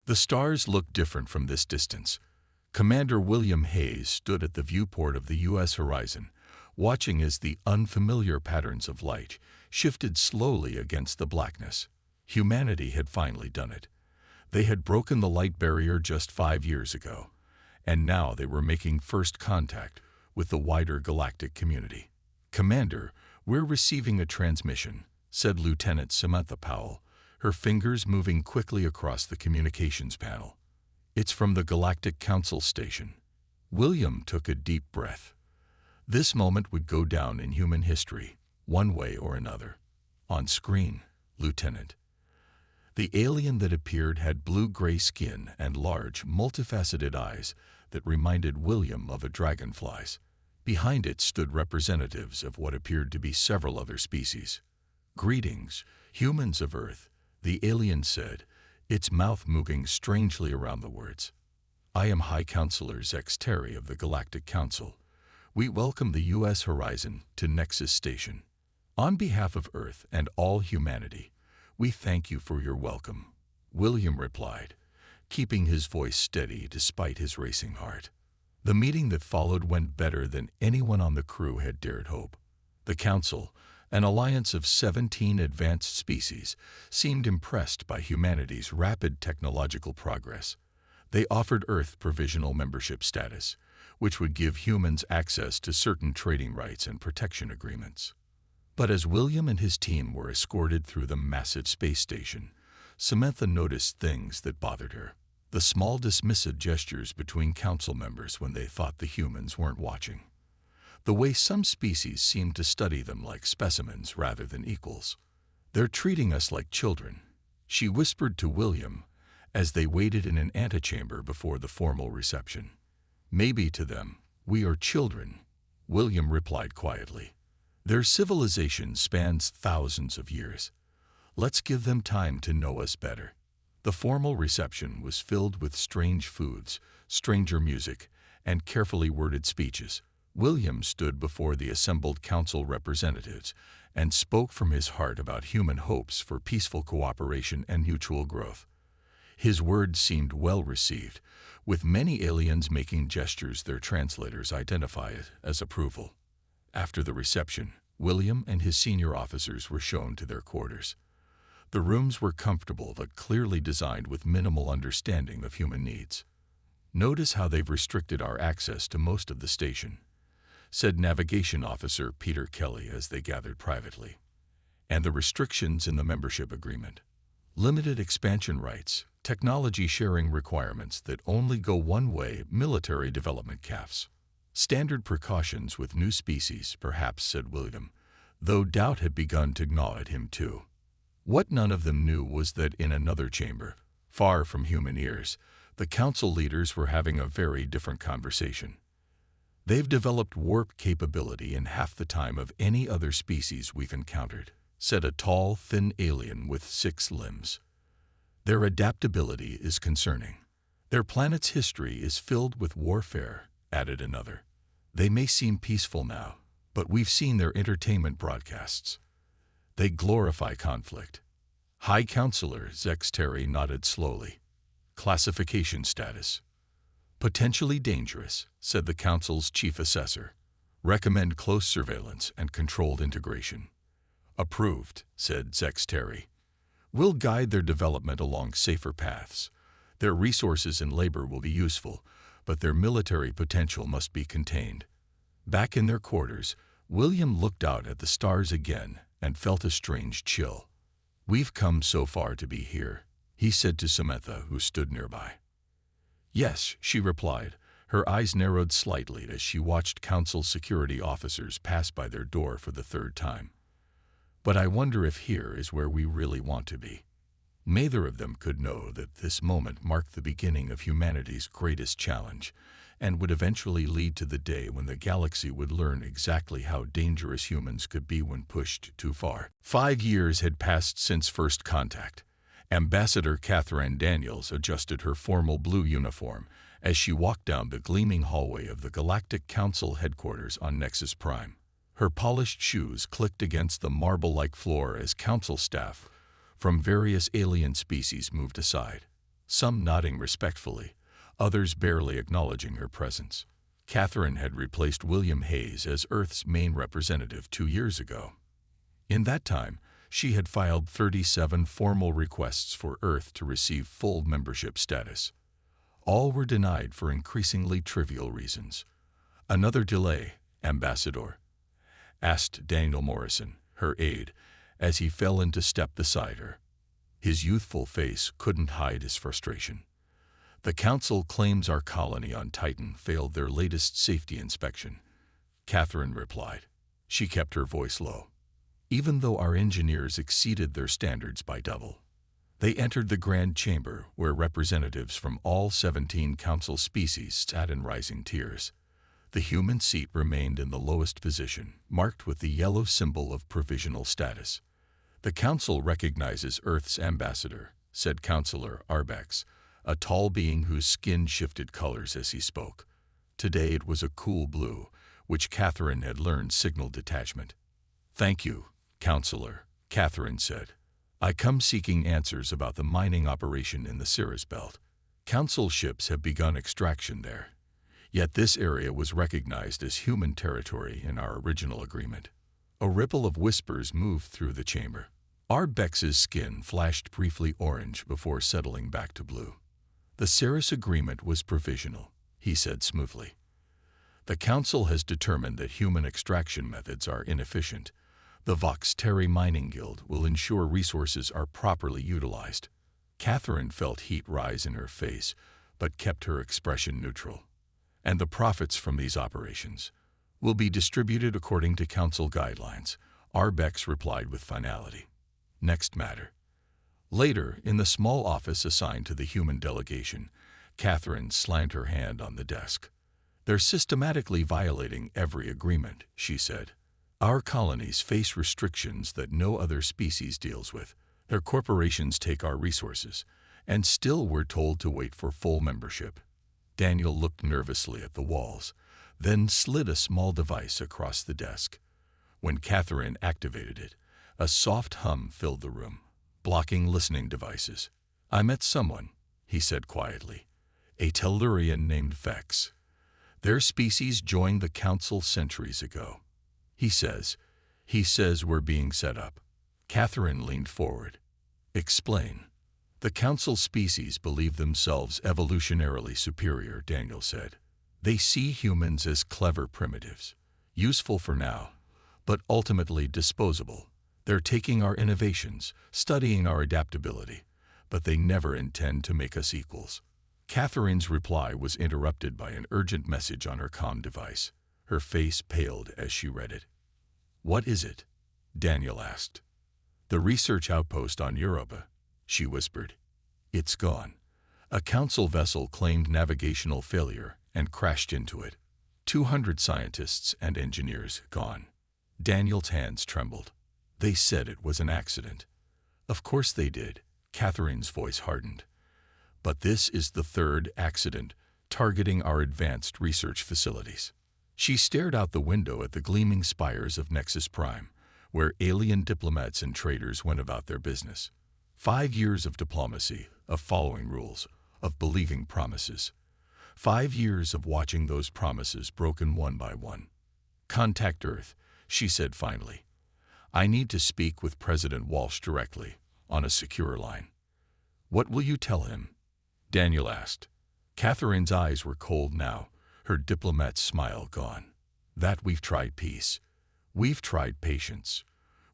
The stars looked different from this distance. Commander William Hayes stood at the viewport of the U.S. horizon, watching as the unfamiliar patterns of light shifted slowly against the blackness. Humanity had finally done it. They had broken the light barrier just 5 years ago, and now they were making first contact with the wider galactic community. "Commander, we're receiving a transmission," said Lieutenant Samantha Powell, her fingers moving quickly across the communications panel. "It's from the Galactic Council station." William took a deep breath. This moment would go down in human history, one way or another. "On screen, Lieutenant." The alien that appeared had blue-gray skin and large, multifaceted eyes that reminded William of a dragonfly's. Behind it stood representatives of what appeared to be several other species. "Greetings, humans of Earth," the alien said, its mouth moving strangely around the words. "I am High Counselor Zex Terry of the Galactic Council. We welcome the U.S. Horizon to Nexus Station. On behalf of Earth and all humanity, we thank you for your welcome," William replied, keeping his voice steady despite his racing heart. The meeting that followed went better than anyone on the crew had dared hope. The Council, an alliance of 17 advanced species, seemed impressed by humanity's rapid technological progress. They offered Earth provisional membership status, which would give humans access to certain trading rights and protection agreements. But as William and his team were escorted through the massive space station, Samantha noticed things that bothered her. The small dismissive gestures between council members when they thought the humans weren't watching. The way some species seemed to study them like specimens rather than equals. "They're treating us like children," she whispered to William as they waited in an antechamber before the formal reception. "Maybe to them, we are children," William replied quietly. "Their civilization spans thousands of years. Let's give them time to know us better." The formal reception was filled with strange foods, stranger music, and carefully worded speeches. William stood before the assembled council representatives and spoke from his heart about human hopes for peaceful cooperation and mutual growth. His words seemed well received, with many aliens making gestures their translators identify as approval. After the reception, William and his senior officers were shown to their quarters. The rooms were comfortable but clearly designed with minimal understanding of human needs. "Notice how they've restricted our access to most of the station," said Navigation Officer Peter Kelly as they gathered privately. "And the restrictions in the membership agreement. Limited expansion rights, technology sharing requirements that only go one way, military development caps. Standard precautions with new species, perhaps," said William, though doubt had begun to gnaw at him too. What none of them knew was that in another chamber, far from human ears, the council leaders were having a very different conversation. "They've developed warp capability in half the time of any other species we've encountered," said a tall, thin alien with 6 limbs. "Their adaptability is concerning. Their planet's history is filled with warfare," added another. "They may seem peaceful now, but we've seen their entertainment broadcasts. They glorify conflict." High Counselor Zex Terry nodded slowly. "Classification status. Potentially dangerous," said the Council's chief assessor. "Recommend close surveillance and controlled integration." "Approved," said Zex Terry. "We'll guide their development along safer paths. Their resources and labor will be useful, but their military potential must be contained." Back in their quarters, William looked out at the stars again and felt a strange chill. "We've come so far to be here," he said to Samantha, who stood nearby. "Yes," she replied, her eyes narrowed slightly as she watched council security officers pass by their door for the 3rd time. "But I wonder if here is where we really want to be." Neither of them could know that this moment marked the beginning of humanity's greatest challenge, and would eventually lead to the day when the galaxy would learn exactly how dangerous humans could be when pushed too far. 5 years had passed since first contact. Ambassador Catherine Daniels adjusted her formal blue uniform as she walked down the gleaming hallway of the Galactic Council headquarters on Nexus Prime. Her polished shoes clicked against the marble-like floor as council staff from various alien species moved aside. some nodding respectfully, others barely acknowledging her presence. Catherine had replaced William Hayes as Earth's main representative 2 years ago. In that time, she had filed 37 formal requests for Earth to receive full membership status. All were denied for increasingly trivial reasons. "Another delay, Ambassador?" asked Daniel Morrison, her aide, as he fell into step beside her. His youthful face couldn't hide his frustration. "The Council claims our colony on Titan failed their latest safety inspection," Catherine replied. She kept her voice low. "Even though our engineers exceeded their standards by double." They entered the Grand Chamber, where representatives from all 17 Council species sat in rising tiers. The human seat remained in the lowest position, marked with the yellow symbol of provisional status. "The Council recognizes Earth's ambassador," said Councillor Arbex, a tall being whose skin shifted colors as he spoke. Today it was a cool blue, which Catherine had learned signaled detachment. "Thank you, Councillor," Catherine said. "I come seeking answers about the mining operation in the Cirrus Belt. Council ships have begun extraction there. Yet this area was recognized as human territory in our original agreement." A ripple of whispers moved through the chamber. Arbex's skin flashed briefly orange before settling back to blue. "The Cirrus agreement was provisional," he said smoothly. "The Council has determined that human extraction methods are inefficient. The Vox Terrae Mining Guild will ensure resources are properly utilized." Catherine felt heat rise in her face, but kept her expression neutral. "And the profits from these operations will be distributed according to Council guidelines," Arbex replied with finality. "Next matter." Later, in the small office assigned to the human delegation, Catherine slammed her hand on the desk. "They're systematically violating every agreement," she said. "Our colonies face restrictions that no other species deals with. Their corporations take our resources, and still we're told to wait for full membership." Daniel looked nervously at the walls, then slid a small device across the desk. When Catherine activated it, a soft hum filled the room, blocking listening devices. "I met someone," he said quietly, "a Tellurian named Vex. Their species joined the Council centuries ago. He says we're being set up." Catherine leaned forward. "Explain." "The Council species believe themselves evolutionarily superior," Daniel said. "They see humans as clever primitives, useful for now, but ultimately disposable. They're taking our innovations, studying our adaptability, but they never intend to make us equals." Catherine's reply was interrupted by an urgent message on her comm device. Her face paled as she read it. "What is it?" Daniel asked. "The research outpost on Europa," she whispered. "It's gone. A Council vessel claimed navigational failure and crashed into it. 200 scientists and engineers gone." Daniel's hands trembled. "They said it was an accident." "Of course they did." Catherine's voice hardened. "But this is the third accident targeting our advanced research facilities." She stared out the window at the gleaming spires of Nexus Prime, where alien diplomats and traders went about their business. 5 years of diplomacy, of following rules, of believing promises. 5 years of watching those promises broken one by one. "Contact Earth," she said finally. "I need to speak with President Walsh directly, on a secure line." "What will you tell him?" Daniel asked. Catherine's eyes were cold now, her diplomat's smile gone. "That we've tried peace. We've tried patience.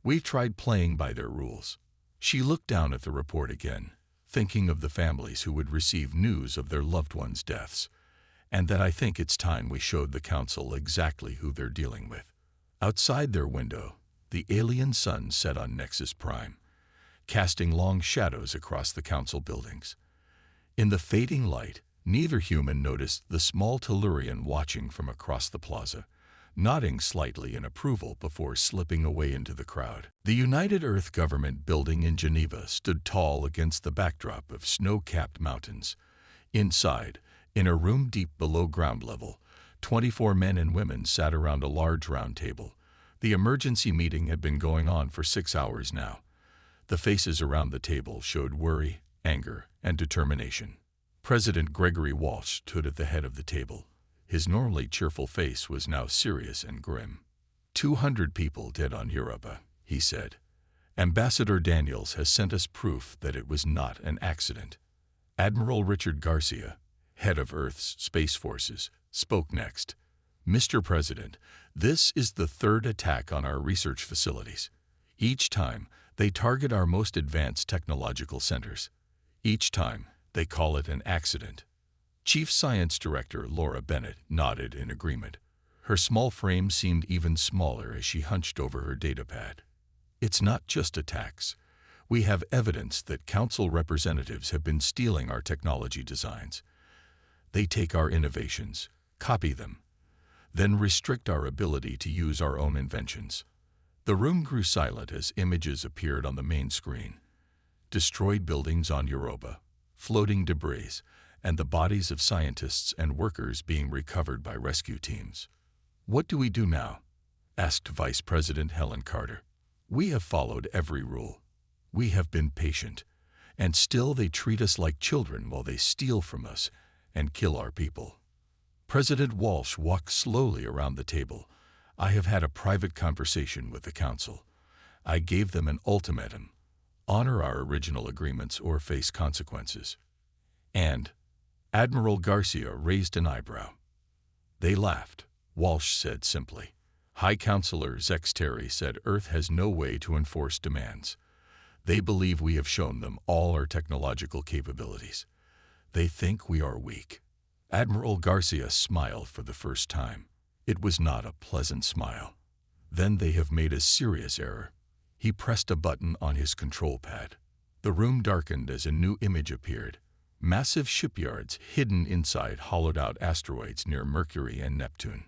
We've tried playing by their rules." She looked down at the report again, thinking of the families who would receive news of their loved ones' deaths, and that I think it's time we showed the Council exactly who they're dealing with. Outside their window, the alien sun set on Nexus Prime, casting long shadows across the Council buildings. In the fading light, neither human noticed the small Tellurian watching from across the plaza, nodding slightly in approval before slipping away into the crowd. The United Earth Government building in Geneva stood tall against the backdrop of snow-capped mountains. Inside, in a room deep below ground level, 24 men and women sat around a large round table. The emergency meeting had been going on for 6 hours now. The faces around the table showed worry, anger, and determination. President Gregory Walsh stood at the head of the table. His normally cheerful face was now serious and grim. 200 people dead on Europa, he said. Ambassador Daniels has sent us proof that it was not an accident. Admiral Richard Garcia, head of Earth's Space Forces, spoke next. Mr. President, this is the third attack on our research facilities. Each time, they target our most advanced technological centers. Each time, they call it an accident. Chief Science Director Laura Bennett nodded in agreement. Her small frame seemed even smaller as she hunched over her datapad. It's not just attacks. We have evidence that council representatives have been stealing our technology designs. They take our innovations, copy them, then restrict our ability to use our own inventions. The room grew silent as images appeared on the main screen. Destroyed buildings on Europa, floating debris, and the bodies of scientists and workers being recovered by rescue teams. What do we do now? Asked Vice President Helen Carter. We have followed every rule. We have been patient, and still they treat us like children while they steal from us and kill our people. President Walsh walked slowly around the table. I have had a private conversation with the council. I gave them an ultimatum: honor our original agreements or face consequences. And Admiral Garcia raised an eyebrow. They laughed. Walsh said simply. High Counselor Zex Terry said Earth has no way to enforce demands. They believe we have shown them all our technological capabilities. They think we are weak. Admiral Garcia smiled for the first time. It was not a pleasant smile. Then they have made a serious error. He pressed a button on his control pad. The room darkened as a new image appeared. Massive shipyards hidden inside hollowed-out asteroids near Mercury and Neptune.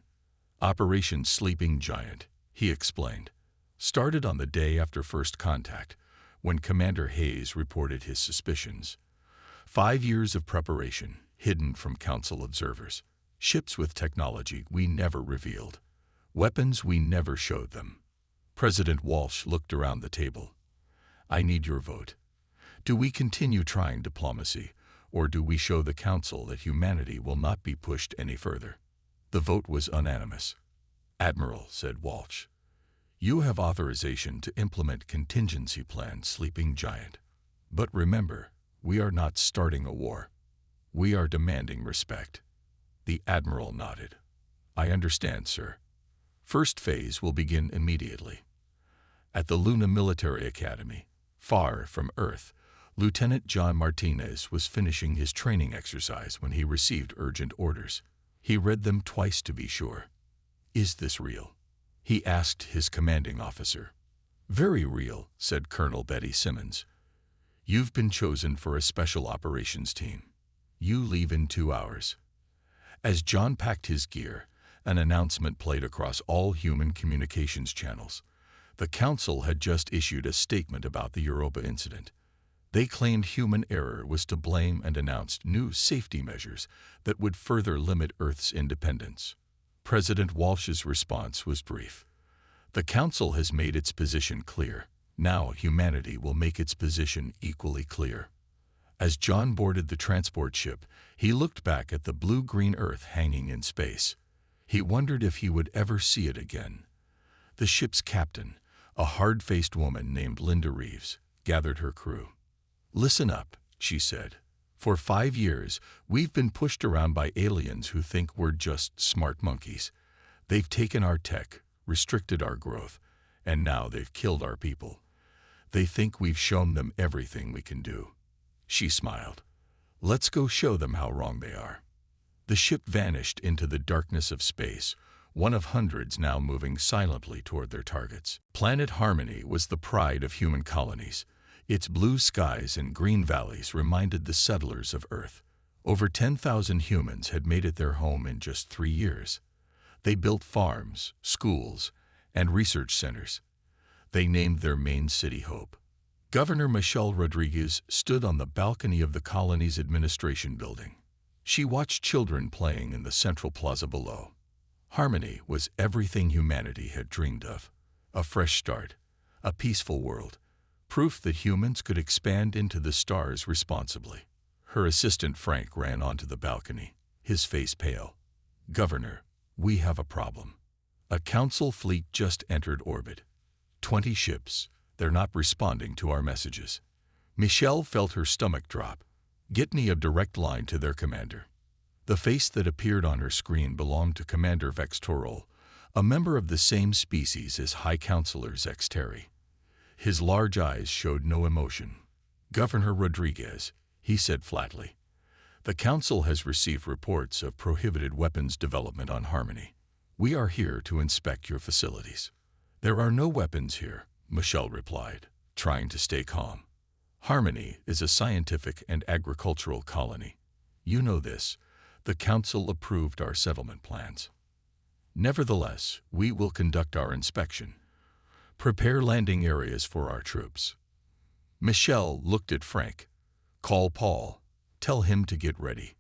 Operation Sleeping Giant, he explained, started on the day after first contact, when Commander Hayes reported his suspicions. 5 years of preparation, hidden from Council observers. Ships with technology we never revealed. Weapons we never showed them. President Walsh looked around the table. I need your vote. Do we continue trying diplomacy, or do we show the Council that humanity will not be pushed any further? The vote was unanimous. Admiral, said Walsh, you have authorization to implement contingency plan Sleeping Giant. But remember, we are not starting a war. We are demanding respect. The Admiral nodded. I understand, sir. First phase will begin immediately. At the Luna Military Academy, far from Earth, Lieutenant John Martinez was finishing his training exercise when he received urgent orders. He read them twice to be sure. Is this real? He asked his commanding officer. Very real, said Colonel Betty Simmons. You've been chosen for a special operations team. You leave in 2 hours. As John packed his gear, an announcement played across all human communications channels. The Council had just issued a statement about the Europa incident. They claimed human error was to blame and announced new safety measures that would further limit Earth's independence. President Walsh's response was brief. The Council has made its position clear. Now humanity will make its position equally clear. As John boarded the transport ship, he looked back at the blue-green Earth hanging in space. He wondered if he would ever see it again. The ship's captain, a hard-faced woman named Linda Reeves, gathered her crew. Listen up, she said. For 5 years, we've been pushed around by aliens who think we're just smart monkeys. They've taken our tech, restricted our growth, and now they've killed our people. They think we've shown them everything we can do. She smiled. Let's go show them how wrong they are. The ship vanished into the darkness of space, one of hundreds now moving silently toward their targets. Planet Harmony was the pride of human colonies. Its blue skies and green valleys reminded the settlers of Earth. Over 10,000 humans had made it their home in just 3 years. They built farms, schools, and research centers. They named their main city Hope. Governor Michelle Rodriguez stood on the balcony of the colony's administration building. She watched children playing in the central plaza below. Harmony was everything humanity had dreamed of. A fresh start, a peaceful world, proof that humans could expand into the stars responsibly. Her assistant Frank ran onto the balcony, his face pale. "Governor, we have a problem. A council fleet just entered orbit. 20 ships. They're not responding to our messages." Michelle felt her stomach drop. "Get me a direct line to their commander." The face that appeared on her screen belonged to Commander Vextorol, a member of the same species as High Counselor Xterri. His large eyes showed no emotion. "Governor Rodriguez," he said flatly, "the Council has received reports of prohibited weapons development on Harmony. We are here to inspect your facilities." "There are no weapons here," Michelle replied, trying to stay calm. "Harmony is a scientific and agricultural colony. You know this. The Council approved our settlement plans. Nevertheless, we will conduct our inspection. Prepare landing areas for our troops." Michelle looked at Frank. "Call Paul. Tell him to get ready."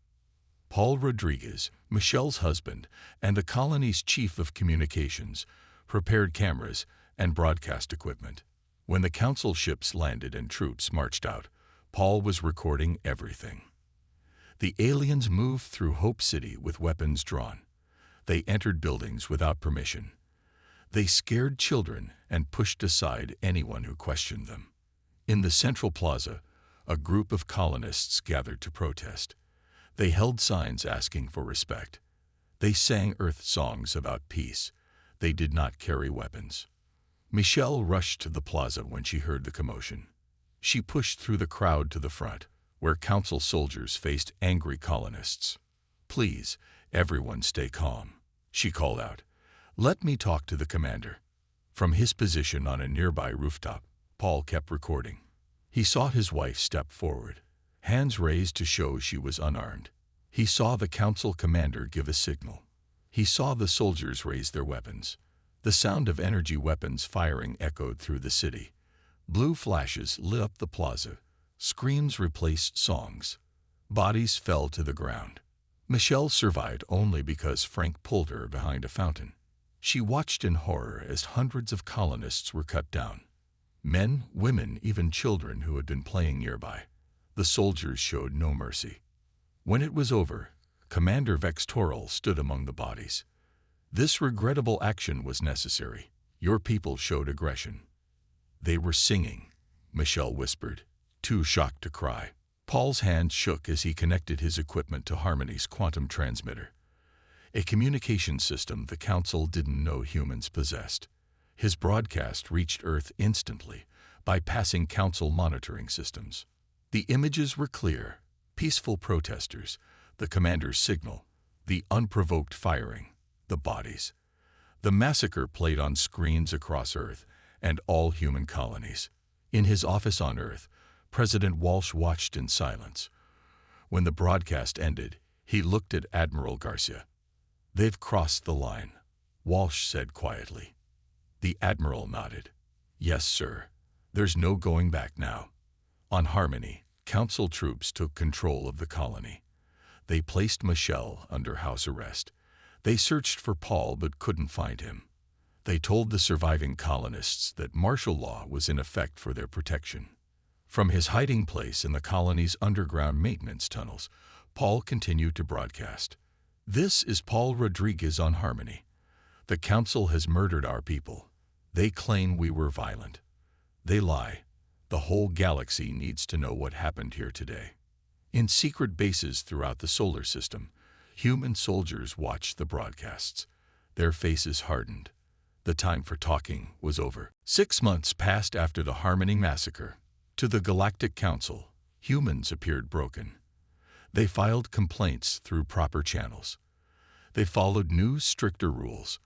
Paul Rodriguez, Michelle's husband and the colony's chief of communications, prepared cameras and broadcast equipment. When the Council ships landed and troops marched out, Paul was recording everything. The aliens moved through Hope City with weapons drawn. They entered buildings without permission. They scared children and pushed aside anyone who questioned them. In the central plaza, a group of colonists gathered to protest. They held signs asking for respect. They sang Earth songs about peace. They did not carry weapons. Michelle rushed to the plaza when she heard the commotion. She pushed through the crowd to the front, where Council soldiers faced angry colonists. "Please, everyone stay calm," she called out. "Let me talk to the commander." From his position on a nearby rooftop, Paul kept recording. He saw his wife step forward, hands raised to show she was unarmed. He saw the Council commander give a signal. He saw the soldiers raise their weapons. The sound of energy weapons firing echoed through the city. Blue flashes lit up the plaza. Screams replaced songs. Bodies fell to the ground. Michelle survived only because Frank pulled her behind a fountain. She watched in horror as hundreds of colonists were cut down. Men, women, even children who had been playing nearby. The soldiers showed no mercy. When it was over, Commander Vextorol stood among the bodies. "This regrettable action was necessary. Your people showed aggression." "They were singing," Michelle whispered, too shocked to cry. Paul's hand shook as he connected his equipment to Harmony's quantum transmitter, a communication system the Council didn't know humans possessed. His broadcast reached Earth instantly, bypassing Council monitoring systems. The images were clear: peaceful protesters, the commander's signal, the unprovoked firing, the bodies. The massacre played on screens across Earth and all human colonies. In his office on Earth, President Walsh watched in silence. When the broadcast ended, he looked at Admiral Garcia. "They've crossed the line," Walsh said quietly. The Admiral nodded. "Yes, sir. There's no going back now." On Harmony, Council troops took control of the colony. They placed Michelle under house arrest. They searched for Paul but couldn't find him. They told the surviving colonists that martial law was in effect for their protection. From his hiding place in the colony's underground maintenance tunnels, Paul continued to broadcast. "This is Paul Rodriguez on Harmony. The Council has murdered our people. They claim we were violent. They lie. The whole galaxy needs to know what happened here today." In secret bases throughout the solar system, human soldiers watched the broadcasts. Their faces hardened. The time for talking was over. 6 months passed after the Harmony Massacre. To the Galactic Council, humans appeared broken. They filed complaints through proper channels. They followed new, stricter rules.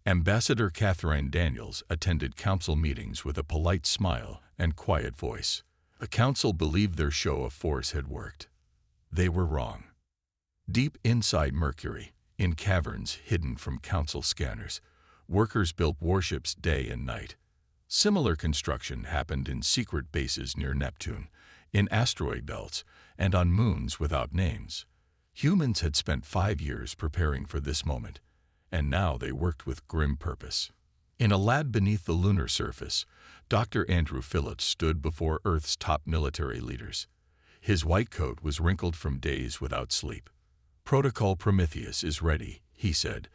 Ambassador Catherine Daniels attended council meetings with a polite smile and quiet voice. The council believed their show of force had worked. They were wrong. Deep inside Mercury, in caverns hidden from council scanners, workers built warships day and night. Similar construction happened in secret bases near Neptune, in asteroid belts, and on moons without names. Humans had spent 5 years preparing for this moment, and now they worked with grim purpose. In a lab beneath the lunar surface, Dr. Andrew Phillips stood before Earth's top military leaders. His white coat was wrinkled from days without sleep. "Protocol Prometheus is ready," he said,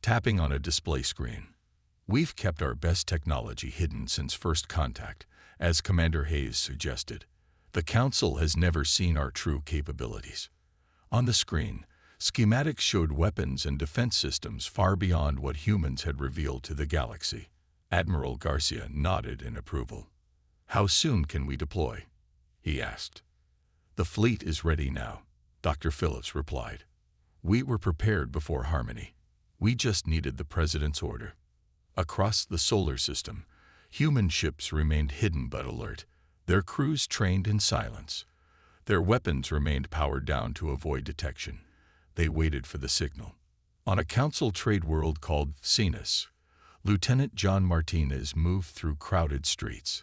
tapping on a display screen. "We've kept our best technology hidden since first contact, as Commander Hayes suggested. The Council has never seen our true capabilities." On the screen, schematics showed weapons and defense systems far beyond what humans had revealed to the galaxy. Admiral Garcia nodded in approval. "How soon can we deploy?" he asked. "The fleet is ready now," Dr. Phillips replied. "We were prepared before Harmony. We just needed the President's order." Across the solar system, human ships remained hidden but alert, their crews trained in silence. Their weapons remained powered down to avoid detection. They waited for the signal. On a Council trade world called Cetus, Lieutenant John Martinez moved through crowded streets.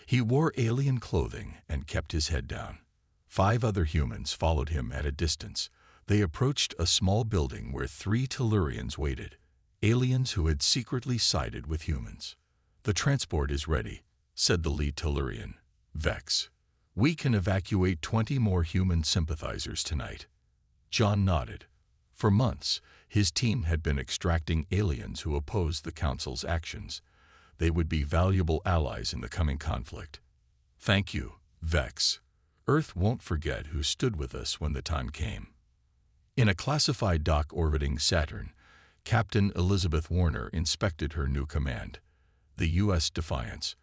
He wore alien clothing and kept his head down. 5 other humans followed him at a distance. They approached a small building where 3 Tellurians waited, aliens who had secretly sided with humans. "The transport is ready," said the lead Tellurian, Vex. "We can evacuate 20 more human sympathizers tonight." John nodded. For months, his team had been extracting aliens who opposed the Council's actions. They would be valuable allies in the coming conflict. "Thank you, Vex. Earth won't forget who stood with us when the time came." In a classified dock orbiting Saturn, Captain Elizabeth Warner inspected her new command, the U.S. Defiance.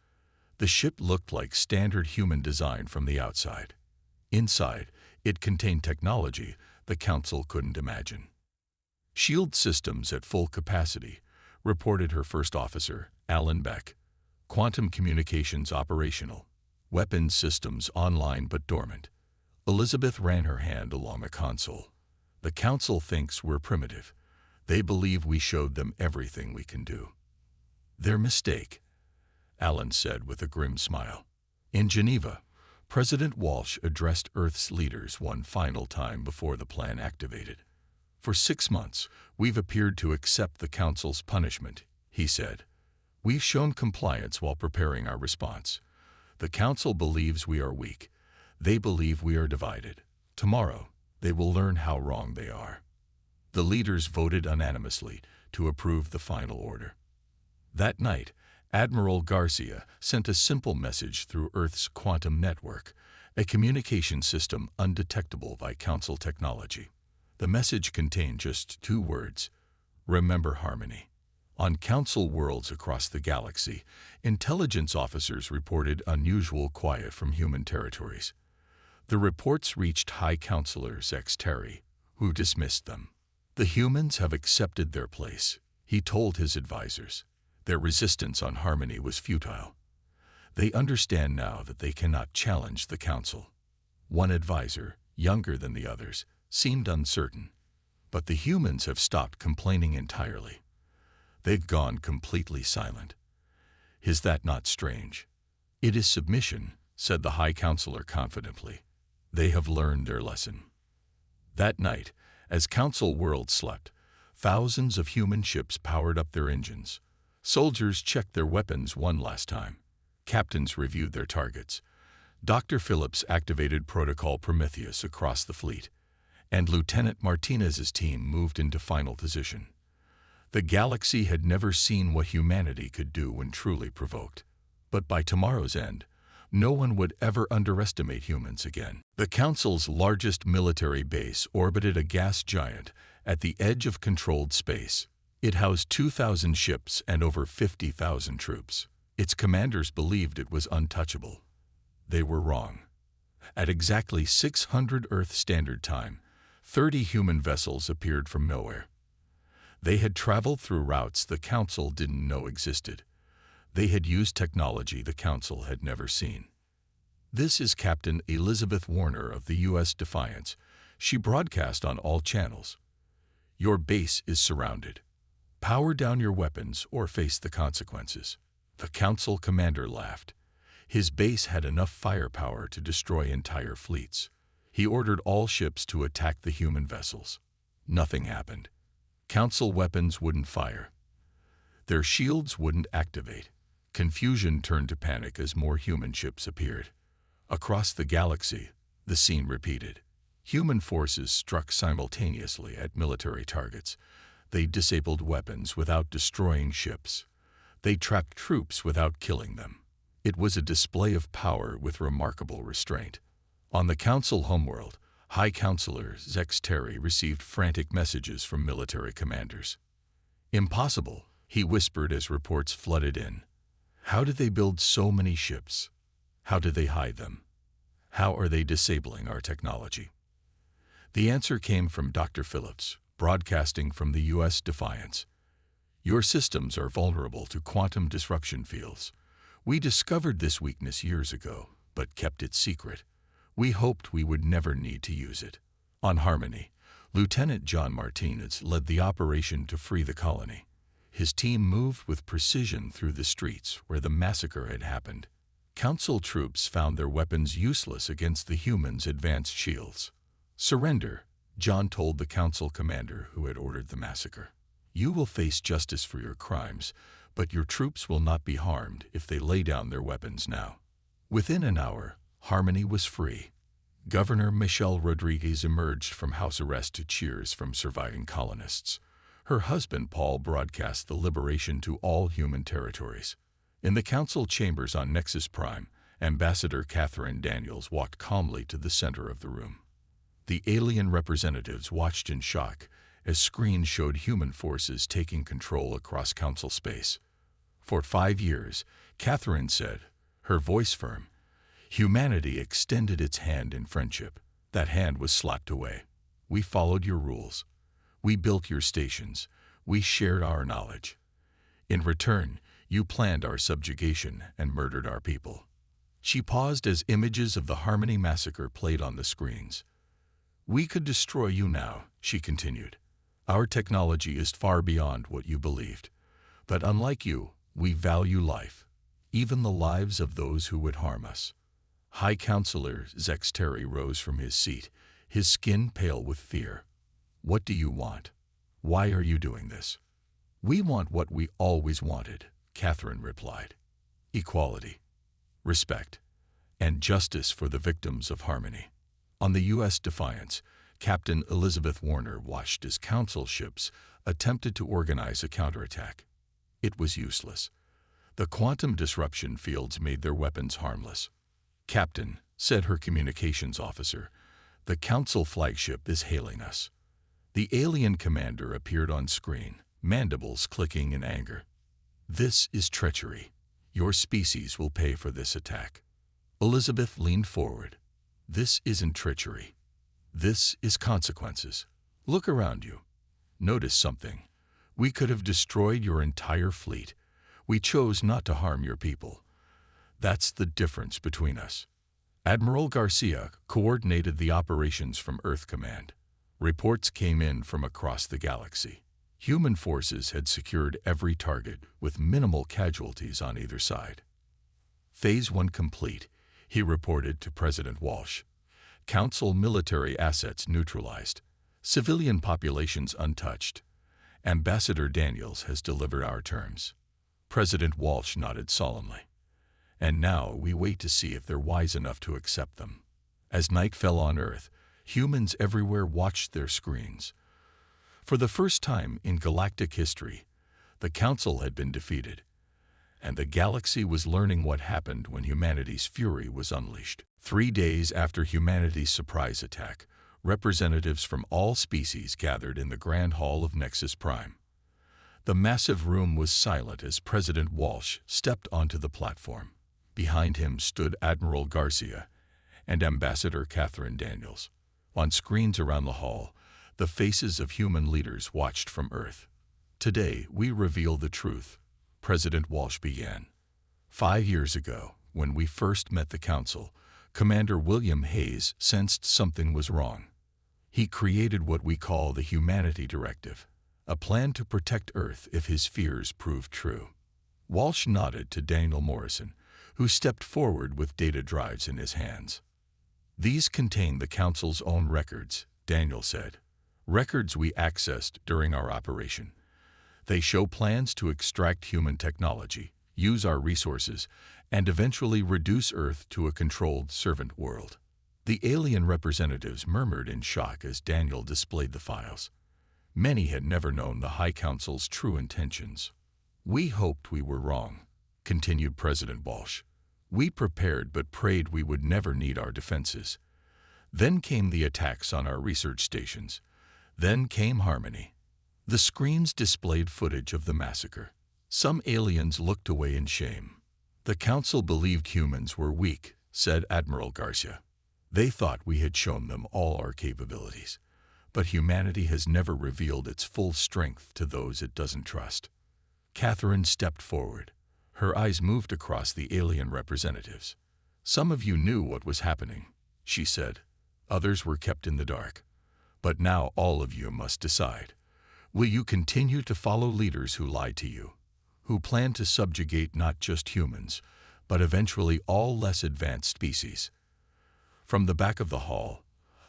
The ship looked like standard human design from the outside. Inside, it contained technology the Council couldn't imagine. "Shield systems at full capacity," reported her first officer, Alan Beck. "Quantum communications operational. Weapons systems online but dormant." Elizabeth ran her hand along a console. "The Council thinks we're primitive. They believe we showed them everything we can do." "Their mistake," Alan said with a grim smile. In Geneva, President Walsh addressed Earth's leaders one final time before the plan activated. "For 6 months, we've appeared to accept the Council's punishment," he said. "We've shown compliance while preparing our response. The Council believes we are weak. They believe we are divided. Tomorrow, they will learn how wrong they are." The leaders voted unanimously to approve the final order. That night, Admiral Garcia sent a simple message through Earth's quantum network, a communication system undetectable by Council technology. The message contained just 2 words: "Remember Harmony." On Council worlds across the galaxy, intelligence officers reported unusual quiet from human territories. The reports reached High Counselor Zex Terry, who dismissed them. "The humans have accepted their place," he told his advisors. "Their resistance on Harmony was futile. They understand now that they cannot challenge the Council." One advisor, younger than the others, seemed uncertain. "But the humans have stopped complaining entirely. They've gone completely silent. Is that not strange?" "It is submission," said the High Counselor confidently. "They have learned their lesson." That night, as Council worlds slept, thousands of human ships powered up their engines. Soldiers checked their weapons one last time. Captains reviewed their targets. Dr. Phillips activated Protocol Prometheus across the fleet, and Lieutenant Martinez's team moved into final position. The galaxy had never seen what humanity could do when truly provoked. But by tomorrow's end, no one would ever underestimate humans again. The Council's largest military base orbited a gas giant at the edge of controlled space. It housed 2,000 ships and over 50,000 troops. Its commanders believed it was untouchable. They were wrong. At exactly 600 Earth Standard Time, 30 human vessels appeared from nowhere. They had traveled through routes the Council didn't know existed. They had used technology the Council had never seen. "This is Captain Elizabeth Warner of the U.S. Defiance," she broadcast on all channels. "Your base is surrounded. Power down your weapons or face the consequences." The Council commander laughed. His base had enough firepower to destroy entire fleets. He ordered all ships to attack the human vessels. Nothing happened. Council weapons wouldn't fire. Their shields wouldn't activate. Confusion turned to panic as more human ships appeared. Across the galaxy, the scene repeated. Human forces struck simultaneously at military targets. They disabled weapons without destroying ships. They trapped troops without killing them. It was a display of power with remarkable restraint. On the Council homeworld, High Counselor Zex Terry received frantic messages from military commanders. "Impossible," he whispered as reports flooded in. "How did they build so many ships? How did they hide them? How are they disabling our technology?" The answer came from Dr. Phillips, broadcasting from the U.S. Defiance. "Your systems are vulnerable to quantum disruption fields. We discovered this weakness years ago, but kept it secret. We hoped we would never need to use it." On Harmony, Lieutenant John Martinez led the operation to free the colony. His team moved with precision through the streets where the massacre had happened. Council troops found their weapons useless against the humans' advanced shields. "Surrender," John told the Council commander who had ordered the massacre. "You will face justice for your crimes, but your troops will not be harmed if they lay down their weapons now." Within an hour, Harmony was free. Governor Michelle Rodriguez emerged from house arrest to cheers from surviving colonists. Her husband Paul broadcast the liberation to all human territories. In the council chambers on Nexus Prime, Ambassador Catherine Daniels walked calmly to the center of the room. The alien representatives watched in shock as screens showed human forces taking control across council space. "For 5 years," Catherine said, her voice firm, "humanity extended its hand in friendship. That hand was slapped away. We followed your rules. We built your stations. We shared our knowledge. In return, you planned our subjugation and murdered our people." She paused as images of the Harmony Massacre played on the screens. "We could destroy you now," she continued. "Our technology is far beyond what you believed. But unlike you, we value life, even the lives of those who would harm us." High Counselor Zex Terry rose from his seat, his skin pale with fear. "What do you want? Why are you doing this?" "We want what we always wanted," Catherine replied. "Equality, respect, and justice for the victims of Harmony." On the U.S. Defiance, Captain Elizabeth Warner watched as council ships attempted to organize a counterattack. It was useless. The quantum disruption fields made their weapons harmless. "Captain," said her communications officer, "the council flagship is hailing us." The alien commander appeared on screen, mandibles clicking in anger. "This is treachery. Your species will pay for this attack." Elizabeth leaned forward. "This isn't treachery. This is consequences. Look around you. Notice something. We could have destroyed your entire fleet. We chose not to harm your people. That's the difference between us." Admiral Garcia coordinated the operations from Earth Command. Reports came in from across the galaxy. Human forces had secured every target with minimal casualties on either side. "Phase 1 complete," he reported to President Walsh. "Council military assets neutralized. Civilian populations untouched. Ambassador Daniels has delivered our terms." President Walsh nodded solemnly. "And now we wait to see if they're wise enough to accept them." As night fell on Earth, humans everywhere watched their screens. For the first time in galactic history, the Council had been defeated, and the galaxy was learning what happened when humanity's fury was unleashed. 3 days after humanity's surprise attack, representatives from all species gathered in the Grand Hall of Nexus Prime. The massive room was silent as President Walsh stepped onto the platform. Behind him stood Admiral Garcia and Ambassador Catherine Daniels. On screens around the hall, the faces of human leaders watched from Earth. "Today, we reveal the truth," President Walsh began. 5 years ago, when we first met the Council, Commander William Hayes sensed something was wrong. He created what we call the Humanity Directive, a plan to protect Earth if his fears proved true. Walsh nodded to Daniel Morrison, who stepped forward with data drives in his hands. "These contain the Council's own records," Daniel said. "Records we accessed during our operation. They show plans to extract human technology, use our resources, and eventually reduce Earth to a controlled servant world. The alien representatives murmured in shock as Daniel displayed the files. Many had never known the High Council's true intentions. "We hoped we were wrong," continued President Walsh. "We prepared but prayed we would never need our defenses. Then came the attacks on our research stations. Then came Harmony." The screens displayed footage of the massacre. Some aliens looked away in shame. "The Council believed humans were weak," said Admiral Garcia. "They thought we had shown them all our capabilities. But humanity has never revealed its full strength to those it doesn't trust." Catherine stepped forward. Her eyes moved across the alien representatives. "Some of you knew what was happening," she said. "Others were kept in the dark. But now all of you must decide. Will you continue to follow leaders who lie to you, who plan to subjugate not just humans, but eventually all less advanced species?" From the back of the hall,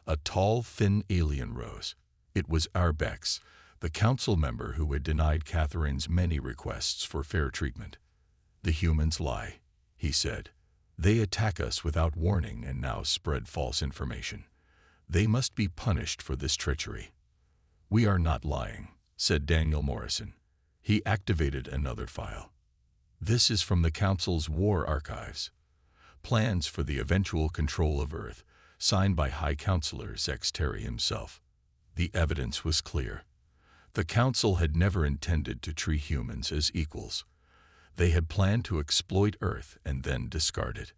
a tall, thin alien rose. It was Arbex, the council member who had denied Catherine's many requests for fair treatment. "The humans lie," he said. "They attack us without warning and now spread false information. They must be punished for this treachery." "We are not lying," said Daniel Morrison. He activated another file. "This is from the Council's War Archives. Plans for the eventual control of Earth, signed by High Counselor Zex Terry himself." The evidence was clear. The Council had never intended to treat humans as equals. They had planned to exploit Earth and then discard it.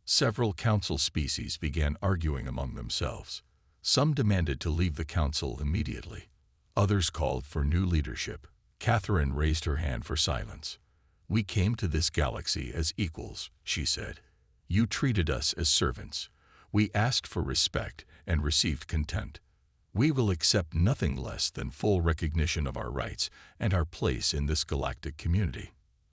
Several Council species began arguing among themselves. Some demanded to leave the Council immediately. Others called for new leadership. Catherine raised her hand for silence. "We came to this galaxy as equals," she said. "You treated us as servants. We asked for respect and received contempt. We will accept nothing less than full recognition of our rights and our place in this galactic community."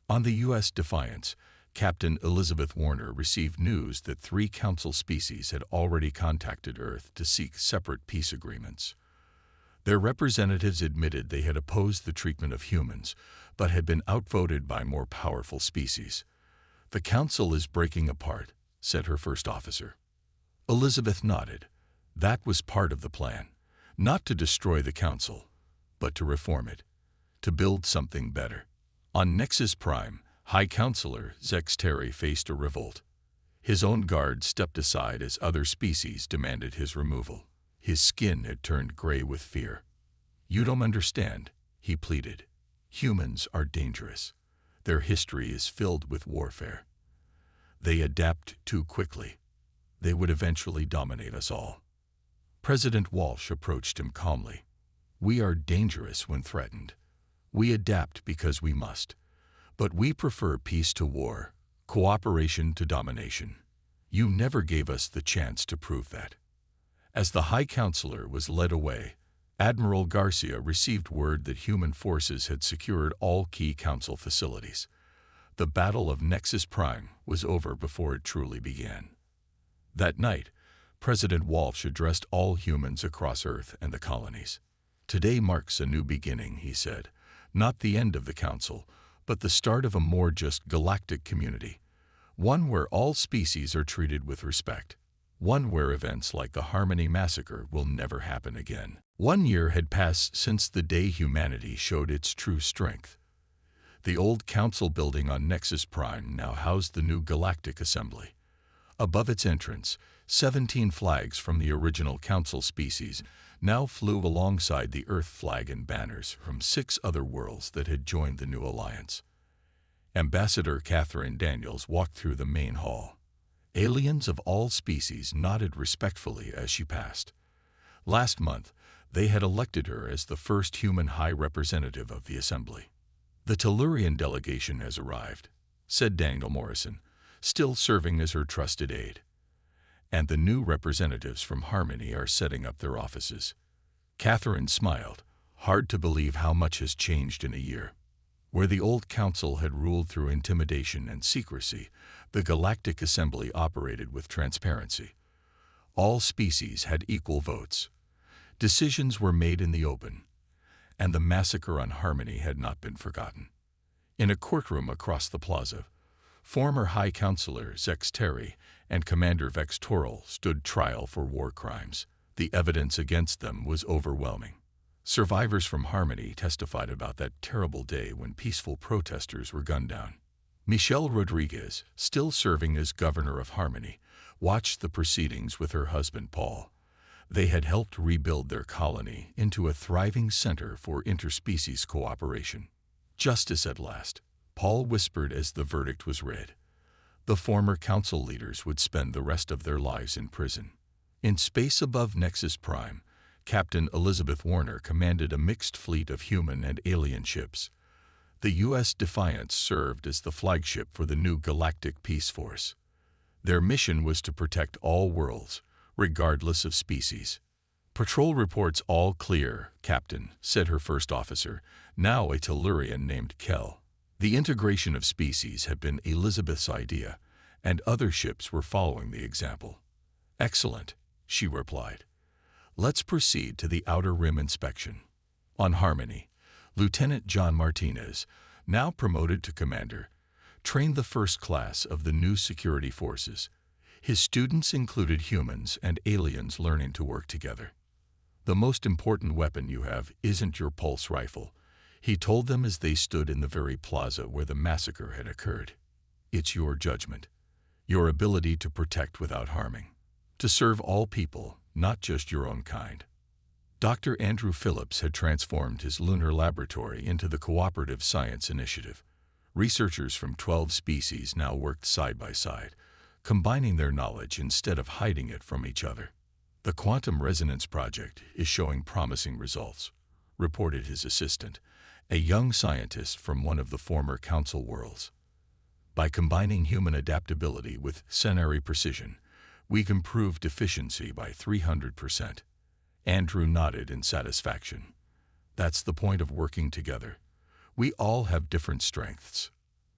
On the U.S. Defiance, Captain Elizabeth Warner received news that 3 Council species had already contacted Earth to seek separate peace agreements. Their representatives admitted they had opposed the treatment of humans, but had been outvoted by more powerful species. "The Council is breaking apart," said her first officer. Elizabeth nodded. That was part of the plan. Not to destroy the Council, but to reform it, to build something better. On Nexus Prime, High Counselor Zex Terry faced a revolt. His own guards stepped aside as other species demanded his removal. His skin had turned gray with fear. "You don't understand," he pleaded. "Humans are dangerous. Their history is filled with warfare. They adapt too quickly. They would eventually dominate us all." President Walsh approached him calmly. "We are dangerous when threatened. We adapt because we must. But we prefer peace to war, cooperation to domination. You never gave us the chance to prove that." As the High Counselor was led away, Admiral Garcia received word that human forces had secured all key Council facilities. The Battle of Nexus Prime was over before it truly began. That night, President Walsh addressed all humans across Earth and the colonies. "Today marks a new beginning," he said. "Not the end of the Council, but the start of a more just galactic community. One where all species are treated with respect. One where events like the Harmony Massacre will never happen again." 1 year had passed since the day humanity showed its true strength. The old Council building on Nexus Prime now housed the new Galactic Assembly. Above its entrance, 17 flags from the original Council species now flew alongside the Earth flag and banners from 6 other worlds that had joined the new alliance. Ambassador Catherine Daniels walked through the main hall. Aliens of all species nodded respectfully as she passed. Last month, they had elected her as the first human high representative of the Assembly. "The Tellurian delegation has arrived," said Daniel Morrison, still serving as her trusted aide. "And the new representatives from Harmony are setting up their offices." Catherine smiled. Hard to believe how much has changed in a year. Where the old Council had ruled through intimidation and secrecy, the Galactic Assembly operated with transparency. All species had equal votes. Decisions were made in the open, and the massacre on Harmony had not been forgotten. In a courtroom across the plaza, former High Counselor Zex Terry and Commander Vex Toril stood trial for war crimes. The evidence against them was overwhelming. Survivors from Harmony testified about that terrible day when peaceful protesters were gunned down. Michelle Rodriguez, still serving as governor of Harmony, watched the proceedings with her husband Paul. They had helped rebuild their colony into a thriving center for interspecies cooperation. Justice at last, Paul whispered as the verdict was read. The former council leaders would spend the rest of their lives in prison. In space above Nexus Prime, Captain Elizabeth Warner commanded a mixed fleet of human and alien ships. The U.S. Defiance served as the flagship for the new Galactic Peace Force. Their mission was to protect all worlds, regardless of species. "Patrol reports all clear, Captain," said her first officer, now a Tellurian named Kel. The integration of species had been Elizabeth's idea, and other ships were following the example. "Excellent," she replied. "Let's proceed to the Outer Rim inspection." On Harmony, Lieutenant John Martinez, now promoted to commander, trained the first class of the new security forces. His students included humans and aliens learning to work together. "The most important weapon you have isn't your pulse rifle," he told them as they stood in the very plaza where the massacre had occurred. "It's your judgment, your ability to protect without harming, to serve all people, not just your own kind." Dr. Andrew Phillips had transformed his lunar laboratory into the Cooperative Science Initiative. Researchers from 12 species now worked side by side, combining their knowledge instead of hiding it from each other. "The Quantum Resonance Project is showing promising results," reported his assistant, a young scientist from one of the former Council worlds. "By combining human adaptability with senary precision, we can improve efficiency by 300%. Andrew nodded in satisfaction. "That's the point of working together. We all have different strengths."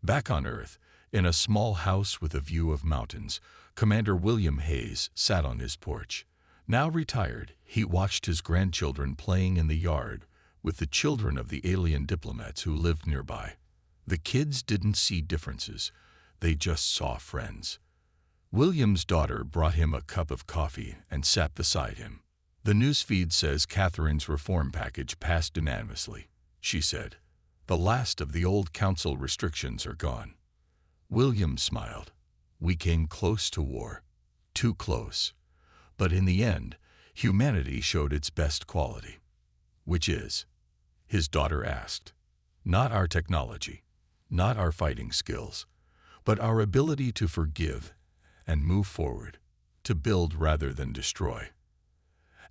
Back on Earth, in a small house with a view of mountains, Commander William Hayes sat on his porch. Now retired, he watched his grandchildren playing in the yard with the children of the alien diplomats who lived nearby. The kids didn't see differences, they just saw friends. William's daughter brought him a cup of coffee and sat beside him. "The newsfeed says Catherine's reform package passed unanimously," she said. "The last of the old council restrictions are gone." William smiled. "We came close to war. Too close. But in the end, humanity showed its best quality." "Which is?" his daughter asked. "Not our technology, not our fighting skills, but our ability to forgive and move forward, to build rather than destroy."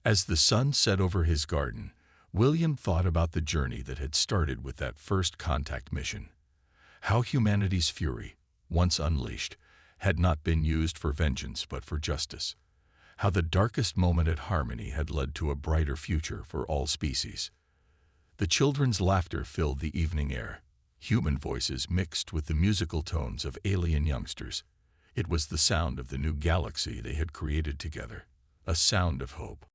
As the sun set over his garden, William thought about the journey that had started with that first contact mission. How humanity's fury, once unleashed, had not been used for vengeance but for justice. How the darkest moment at Harmony had led to a brighter future for all species. The children's laughter filled the evening air, human voices mixed with the musical tones of alien youngsters. It was the sound of the new galaxy they had created together, a sound of hope.